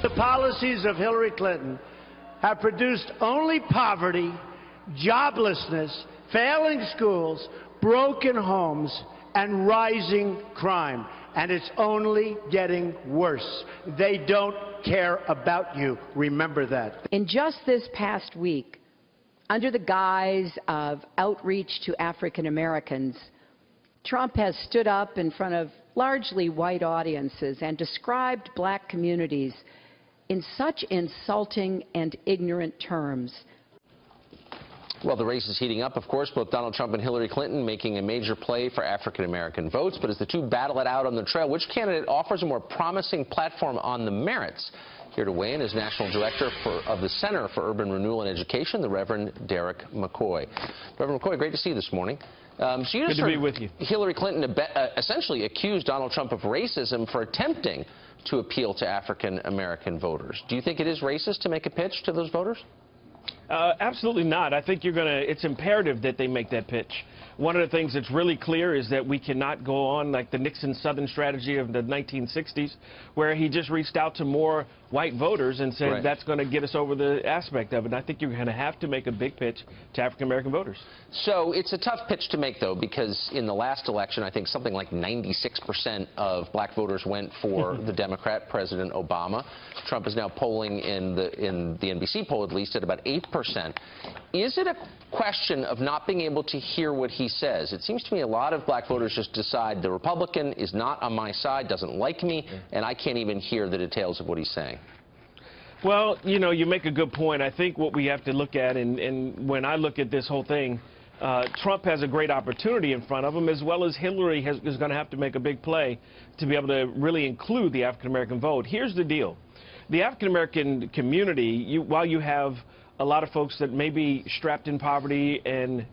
the policies of Hillary Clinton have produced only poverty, joblessness, failing schools, broken homes, and rising crime. And it's only getting worse. They don't care about you. Remember that. In just this past week, under the guise of outreach to African Americans, Trump has stood up in front of largely white audiences and described black communities in such insulting and ignorant terms. Well, the race is heating up, of course. Both Donald Trump and Hillary Clinton making a major play for African-American votes. But as the two battle it out on the trail, which candidate offers a more promising platform on the merits? Here to weigh in is National Director of the Center for Urban Renewal and Education, the Reverend Derek McCoy. Reverend McCoy, great to see you this morning. So you just Good to be with you. Hillary Clinton essentially accused Donald Trump of racism for attempting to appeal to African-American voters. Do you think it is racist to make a pitch to those voters? Absolutely not. I think it's imperative that they make that pitch. One of the things that's really clear is that we cannot go on like the Nixon Southern strategy of the 1960s, where he just reached out to more white voters and said that's going to get us over the aspect of it. And I think you're going to have to make a big pitch to African-American voters. So it's a tough pitch to make, though, because in the last election, I think something like 96% of black voters went for the Democrat, President Obama. Trump is now polling in the NBC poll, at least, at about 8%. Is it a question of not being able to hear what he says? It seems to me a lot of black voters just decide the Republican is not on my side, doesn't like me, and I can't even hear the details of what he's saying. Well, you know, you make a good point. I think what we have to look at, and when I look at this whole thing, Trump has a great opportunity in front of him, as well as Hillary is going to have to make a big play to be able to really include the African-American vote. Here's the deal. The African-American community, while you have a lot of folks that may be strapped in poverty,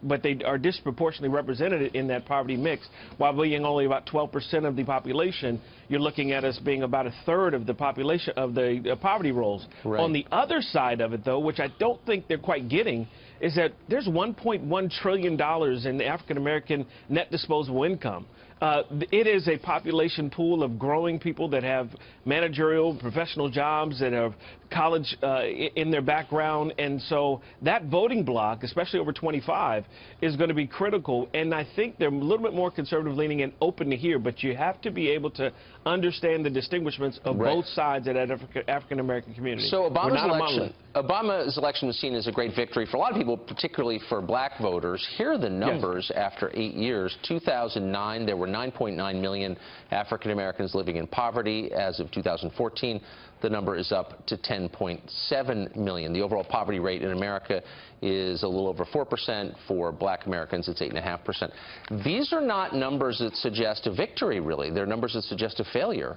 but they are disproportionately represented in that poverty mix. While being only about 12% of the population, you're looking at us being about a third of the population of the poverty rolls. Right. On the other side of it, though, which I don't think they're quite getting, is that there's $1.1 trillion in African-American net disposable income. It is a population pool of growing people that have managerial, professional jobs, that have college in their background. And so that voting bloc, especially over 25, is going to be critical. And I think they're a little bit more conservative leaning and open to hear. But you have to be able to understand the distinguishments of both sides of that African-American community. So Obama's election was seen as a great victory for a lot of people, particularly for black voters. Here are the numbers after 8 years. 2009, there were 9.9 million African Americans living in poverty. As of 2014, the number is up to 10.7 million. The overall poverty rate in America is a little over 4%. For black Americans, it's 8.5%. These are not numbers that suggest a victory, really. They're numbers that suggest a failure.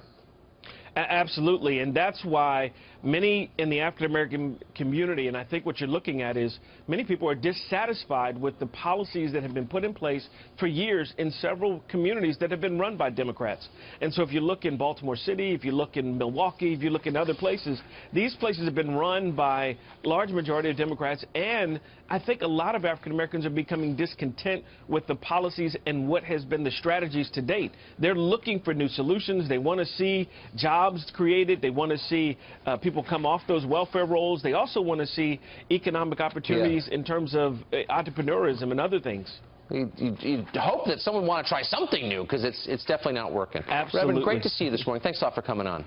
Absolutely, and that's why many in the African-American community, and I think what you're looking at is many people are dissatisfied with the policies that have been put in place for years in several communities that have been run by Democrats. And so if you look in Baltimore City, if you look in Milwaukee, if you look in other places, these places have been run by large majority of Democrats, and I think a lot of African-Americans are becoming discontent with the policies and what has been the strategies to date. They're looking for new solutions. They want to see jobs created. They want to see people come off those welfare rolls. They also want to see economic opportunities in terms of entrepreneurism and other things. You hope that someone want to try something new, because it's definitely not working. Absolutely. Reverend, great to see you this morning. Thanks a lot for coming on.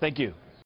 Thank you.